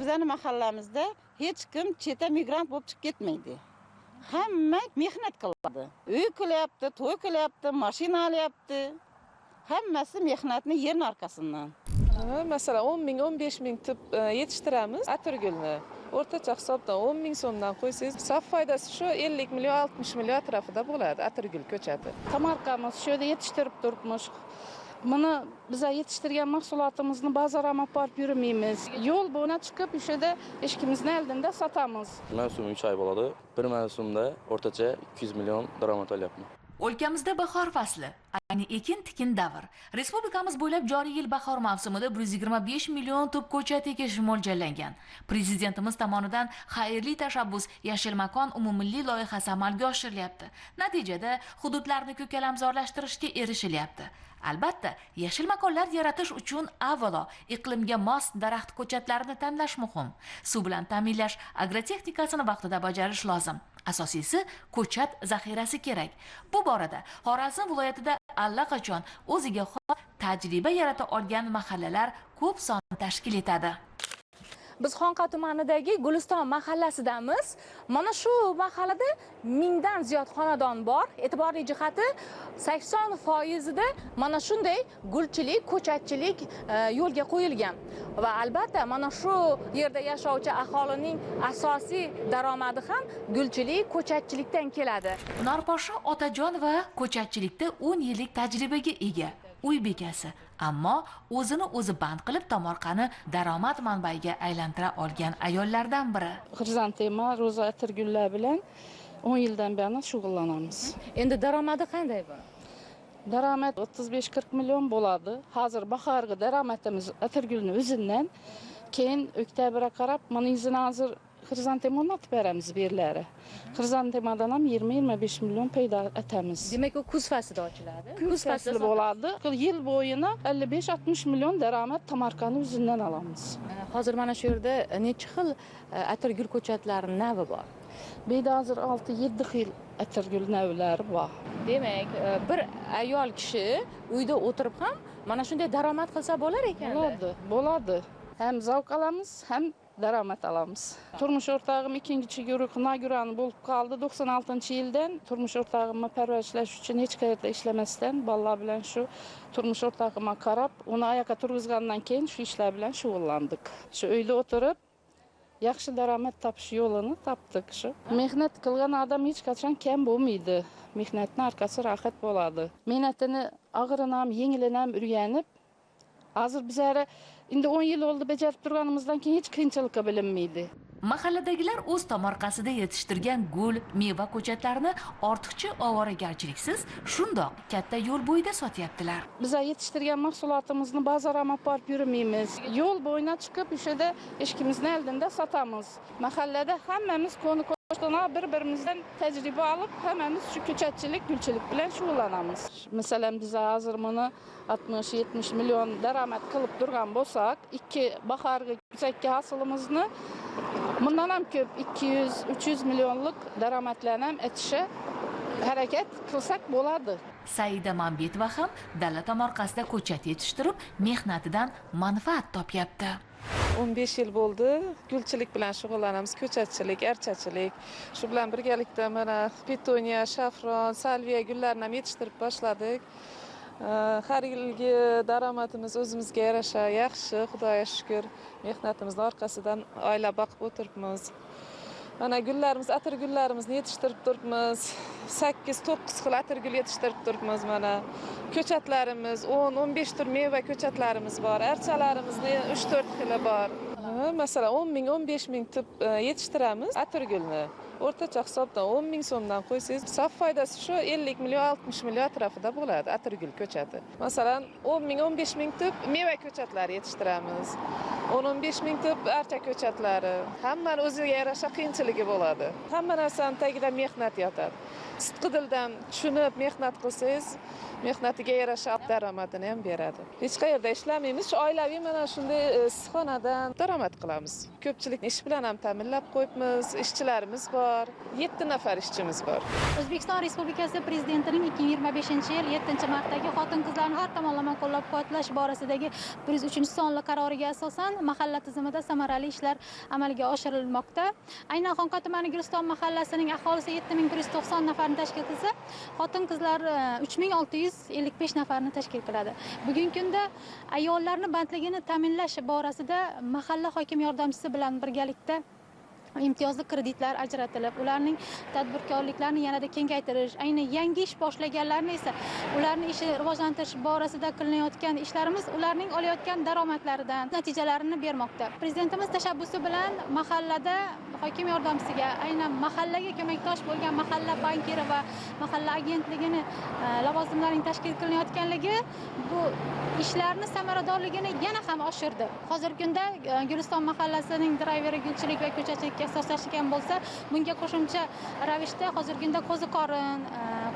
Bizning mahallamizda hech kim cheta migrant bo'lib chiqib ketmaydi. Hamma mehnat qiladi. Uy qilyapti, to'y qilyapti, mashina olyapti. Hammasi mehnatni yerning orqasidan. Masalan, 10 ming, 15 ming tub yetishtiramiz atirgulni. O'rtacha hisobdan 10 ming so'mdan qo'ysangiz, saf foydasi shu 50 million, 60 million atrofida bo'ladi atirgul ko'chati. Tomorqamiz shu yerda yetishtirib turibmiz. Buni biz yetishtirgan mahsulotimizni bozorga olib borib yurmaymiz. Yo'l bo'yida chiqib, o'shada eshigimizning oldida sotamiz. Mavsum 3 oy bo'ladi. Bir mavsumda o'rtacha 200 million daromad olyapman. O'lkamizda bahor fasli, ayni ekin-tikin davr. Respublikamiz bo'ylab joriy yil bahor mavsumida 125 million tub ko'chat ekish mo'ljallangan. Prezidentimiz tomonidan xayrli tashabbus Yashil makon umummilliy loyihasi amalga oshirilyapti. Natijada hududlarni ko'kalamzorlashtirishga erishilyapti. Albatta, yashil makonlar yaratish uchun avvalo iqlimga mos daraxt ko'chatlarini tanlash muhim. Suv bilan ta'minlash agrotexnikasini vaqtida bajarish lozim. Asosiysi ko'chat zaxirasi kerak. Bu borada Xorazm viloyatida allaqachon o'ziga xos tajriba yarata olgan mahallalar ko'p son tashkil etadi. Biz Xonqa tumanidagi Guliston mahallasidamiz. Mana shu mahallada 1000 dan ziyod xonadon bor. E'tiborli jihati 80% da mana shunday gulchilik, ko'chatchilik yo'lga qo'yilgan. Va albatta mana shu yerda yashovchi aholining asosiy daromadi ham gulchilik, ko'chatchilikdan keladi. Norposhi Otajon va ko'chatchilikda 10 yillik tajribaga ega. Uy bekasi, ammo o'zini o'zi band qilib tomorqani daromad manbaiga aylantira olgan ayollardan biri. Xrizantema, roza atirgullar bilan 10 yildan beri shug'ullanamiz. Endi daromadi qanday bu? Daromad 35-40 million bo'ladi. Hozir bahorgi daromadimiz atirgulni o'zidan, keyin oktabrga qarab mana izini hozir xrizantemani otib beramiz berlari. Xrizantemadan ham 20-25 million paydo etamiz. Demak, u kuz faslida ochiladi. Kuz fasli bo'ladi. Yil bo'yina 55-60 million daromad tomorqani o'zidan olamiz. Hozir mana shu yerda necha xil atirgul ko'chatlarining navi bor? Beyda hozir 6-7 xil atirgul navlari bor. Demak, bir ayol kishi uyda o'tirib ham mana shunday daromad qilsa bo'lar ekan. Bo'ladi. Ham zavq olamiz, ham daromad olamiz. Turmush o'rtog'im ikkinchi guruh inaugurani bo'lib qoldi 96-yildan. Turmush o'rtog'imni parvarishlash uchun hech qayerda ishlamasdan, bolalar bilan shu turmush o'rtog'imga qarab, uni oyoqqa turg'izgandan keyin shu ishlar bilan shug'ullandik. Shu uyda o'tirib yaxshi daromad topish yo'lini topdik shu. Mehnat qilgan odam hech qachon kam bo'lmaydi. Mehnatning arkasi rohat bo'ladi. Mehnatini og'irini ham, yengilini ham o'rganib, hozir bizlar endi 10 yil oldi bajarib turganimizdan keyin hech qiyinchilikka bilinmaydi. Mahalladagilar o'z tomorqasida yetishtirgan gul, meva ko'chatlarini ortiqcha ovoragarchiliksiz shundoq katta yo'l bo'yida sotyaptilar. Biz yetishtirgan mahsulotimizni bozorga olib borib yurmaymiz. Yo'l bo'yida chiqib, o'shada eshigimizning oldida sotamiz. Mahallada hammamiz qo'shni bir-birimizdan tajriba olib, hammamiz shu ko'chatchilik, gulchilik bilan shug'ullanamiz. Masalan, biz hozir buni 60-70 million daromad qilib turgan bo'lsak, ikki bahorgi ko'chatga hosilimizni bundan ham ko'p 200-300 millionlik daromadlarni ham etishga harakat qilsak bo'ladi. Saida Mambetova ham dala tomorqasida ko'chat yetishtirib, mehnatidan manfaat topyapti. 15 yil bo'ldi gulchilik bilan shug'ullanamiz, ko'chatchilik, archachilik. Shu bilan birgalikda mana petuniya, shafron, salviya gullarini ham yetishtirib boshladik. Har yilgi daromadimiz o'zimizga yarasha yaxshi, Xudoga shukr. Mehnatimizni orqasidan oila boqib o'tiribmiz. Mana gullarimiz, atir gullarimizni yetishtirib turibmiz. 8-9 xil atir gul yetishtirib turibmiz mana. Ko'chatlarimiz 10-15 tur meva ko'chatlarimiz bor. Archalarimizning 3-4 xili bor. Masalan, 10 ming, 15 ming tub yetishtiramiz atir gulni. O'rtacha hisobdan 10 ming so'mdan qo'ysangiz, saf foydasi shu 50 million, 60 million atrofida bo'ladi atirgul ko'chati. Masalan, 10 ming, 15 ming tub meva ko'chatlari yetishtiramiz. 10-15 ming tub archa ko'chatlari. Hammani o'ziga yarasha qiyinchiligi bo'ladi. Hamma narsani tagida mehnat yotadi. Sidqidildan tushunib mehnat qilsangiz, mehnatiga yarasha daromadini ham beradi. Hech qayerda ishlamaymiz, shu oilaviy mana shunday issiqxonadan daromad qilamiz. Ko'pchilikni ish bilan ham ta'minlab qo'yibmiz, ishchilarimiz bor, 7 nafar ishchimiz bor. O'zbekiston Respublikasi Prezidentining 2025-yil 7-martdagi xotin-qizlarni har tomonlama qo'llab-quvvatlash borasidagi 103-sonli qaroriga asosan mahalla tizimida samarali ishlar amalga oshirilmoqda. Aynan Xonqa tumani Guliston mahallasining aholisi 7190 nafarni tashkil qilsa, xotin-qizlar 3655 nafarni tashkil qiladi. Bugungi kunda ayollarni bandligini ta'minlash borasida mahalla hokim yordamchisi bilan birgalikda imtiyozli kreditlar ajratilib, ularning tadbirkorliklarini yanada kengaytirish, aynan yangi ish boshlaganlarni esa ularning ishini rivojlantirish borasida qilinayotgan ishlarimiz ularning olayotgan daromadlaridan natijalarini bermoqda. Prezidentimiz tashabbusi bilan mahallada hokim yordamchisiga, aynan mahallaga ko'makdosh bo'lgan mahalla bankiri va mahalla agentligini lavozimlarining tashkil qilinayotganligi bu ishlarni samaradorligini yana ham oshirdi. Hozirgi kunda Guliston mahallasining drayveri gulchilik va ko'chachilikka ixtisoslashgan bo'lsa, bunga qo'shimcha ravishda hozirgi kunda ko'zi qorin,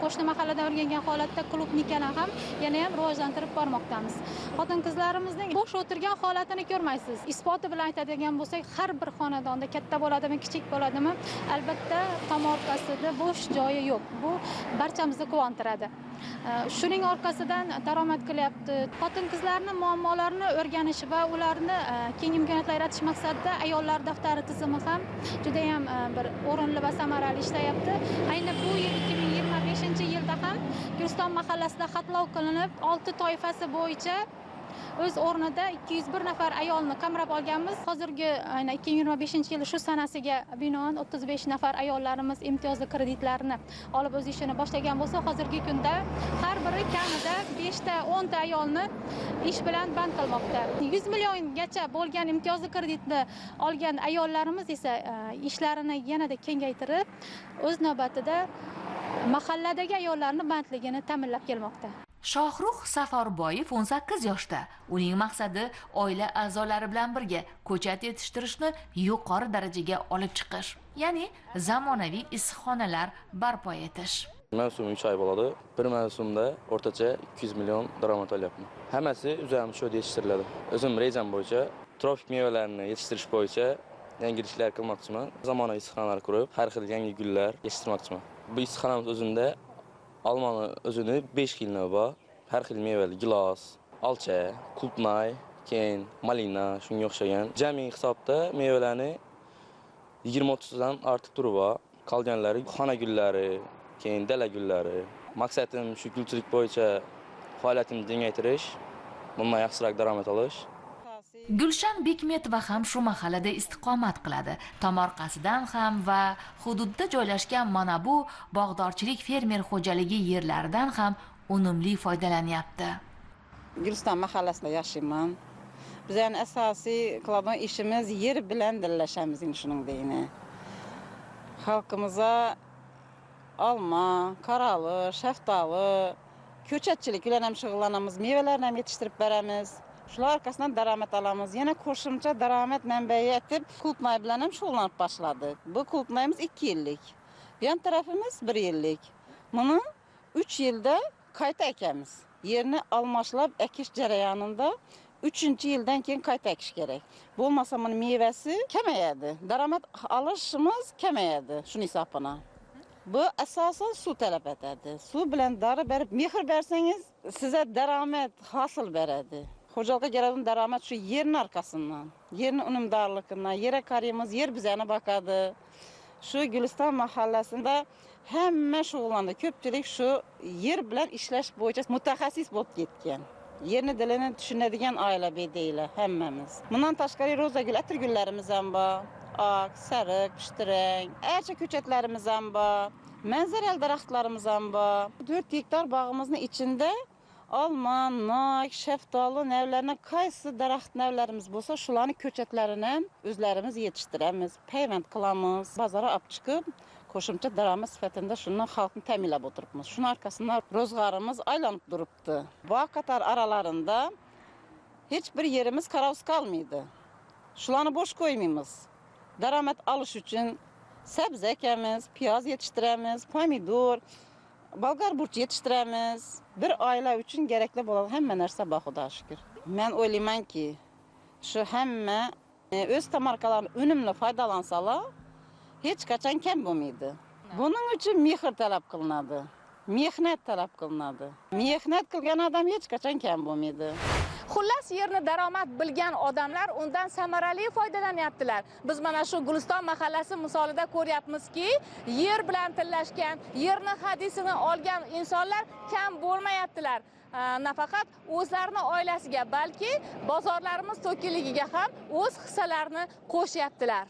qo'shni mahalladan o'rgangan holatda klubnikani ham yana ham rivojlantirib bormoqdamiz. Xotin-qizlarimizning bo'sh o'tirgan holatini ko'rmaysiz. Isboti bilan aytadigan bo'lsak, har bir xonadonda katta bo'ladimi, kichik bo'ladimi, albatta tomorqasida bo'sh joyi yo'q. Bu barchamizni quvontiradi. Shuning orqasidan daromad qilyapti. Xotin-qizlarning muammolarini o'rganish va ularni keng imkoniyatlar yaratish maqsadida ayollar daftari tizimi ham juda ham bir o'rinli va samarali ishlayapti. Ayni bu yil 2025-yilda ham Guliston mahallasida xatlov qilinib, 6 toifasi bo'yicha o'z o'rnida 201 nafar ayolni qamrab olganmiz. Hozirgi 2025-yil shu sanasiga binoan 35 nafar ayollarimiz imtiyozli kreditlarni olib o'z ishini boshlagan bo'lsa, hozirgi kunda har biri kamida 5 ta 10 ta ayolni ish bilan band qilmoqda. 100 milliongacha bo'lgan imtiyozli kreditni olgan ayollarimiz esa ishlarini yanada kengaytirib, o'z navbatida mahalladagi ayollarning bandligini ta'minlab kelmoqda. Shohruh Safarboyev 18 yoshda. Uning maqsadi oila a'zolari bilan birga ko'chat yetishtirishni yuqori darajaga olib chiqish, ya'ni zamonaviy issiqxonalar barpo etish. Mavsum 3 oy bo'ladi. Bir mavsumda o'rtacha 200 million daromad olyapman. Hammasi o'zim shu yetishtiriladi. O'zim rejam bo'yicha tropik mevalarni yetishtirish bo'yicha yangiliklar qilmoqchiman. Zamonaviy issiqxonalar qurib, har xil yangi gullar yetishtirmoqchiman. Bu issiqxonamiz o'zida olmani o'zini 5 xil bor. Har xil mevali gilos, olcha, qulpnay, keyin malina, shunga o'xshagan. Jami hisobda mevalarni 20-30 dan ortiq turi bor. Qolganlari xona gullari, keyin dala gullari. Maqsadim shu gulchilik bo'yicha faoliyatimni kengaytirish, bundan yaxshiroq daromad olish. Gulshan Bekmetova ham shu mahallada istiqomat qiladi. Tomorqasidan ham va hududda joylashgan mana bu bog'dorchilik fermer xo'jaligi yerlaridan ham unumli foydalanyapti. Guliston mahallasida yashayman. Bizning asosiy qiladigan ishimiz yer bilan dillashamiz shuningdek. Xalqimizga olma, qarali, shaftoli, ko'chatchilik bilan ham shug'ullanamiz, mevalarni ham yetishtirib beramiz. Shular orqasidan daromad olamiz. Yana qo'shimcha daromad manbai etib, qulpnay bilan ham shug'ullanib boshladik. Bu qulpnayimiz 2 yillik. Bu yon tarafimiz 1 yillik. Buni 3 yilda qayta ekamiz. Yerni almashlab ekish jarayonida 3-yildan keyin qayta ekish kerak. Bo'lmasa buni mevasi kamayadi. Daromad olishimiz kamayadi shuni hisobına. Bu asosan suv talab etadi. Suv bilan dori berib, mehr bersangiz, sizga daromad hosil beradi. Xo'jalikka keladigan daromad shu yerning orqasidan, yerning unumdorligidan, yerga qaraymiz, yer bizani boqadi. Shu Guliston mahallasida hamma shug'ullandi. Ko'pchilik shu yer bilan ishlash bo'yicha mutaxassis bo'lib ketgan. Yerni dilini tushunadigan oila bedeylar hammamiz. Bundan tashqari ro'zagul, atirgullarimiz ham bor. Oq, sariq, pushtirang, archa ko'chatlarimiz ham bor. Manzarali daraxtlarimiz ham bor. 4 gektar bog'imizning ichida olma, nok, shaftoli navlaridan qaysi daraxt navlarimiz bo'lsa, shularni ko'chatlarini ham o'zlarimiz yetishtiramiz, payvand qilamiz, bozorga olib chiqib, qo'shimcha daromad sifatida shuni xalqni ta'minlab o'tiribmiz. Shuning orqasidan ro'zg'orimiz aylanib turibdi. Bu qator aralarida hech bir yerimiz qarovsiz qolmaydi. Shularni bo'sh qo'ymaymiz. Daromad olish uchun sabzi ekamiz, piyoz yetishtiramiz, pomidor, Bolgar burch yetishtiramiz. Bir oila uchun kerakli bo'ladi hamma narsa bor, Xudoga shukr. Men o'ylaymanki, shu hamma o'z tomorqalarini unumli foydalansalar, hech qachon kam bo'lmaydi. Buning uchun mehr talab qilinadi. Mehnat talab qilinadi. Mehnat qilgan odam hech qachon kam bo'lmaydi. Xullas, yerni daromad bilgan odamlar undan samarali foydalanyaptilar. Biz mana shu Guliston mahallasi misolida ko'ryapmizki, yer bilan tillashgan, yerni hadisini olgan insonlar kam bo'lmayaptilar. Nafaqat o'zlarining oilasiga, balki bozorlarimiz to'kiligiga ham o'z hissalarini qo'shyaptilar.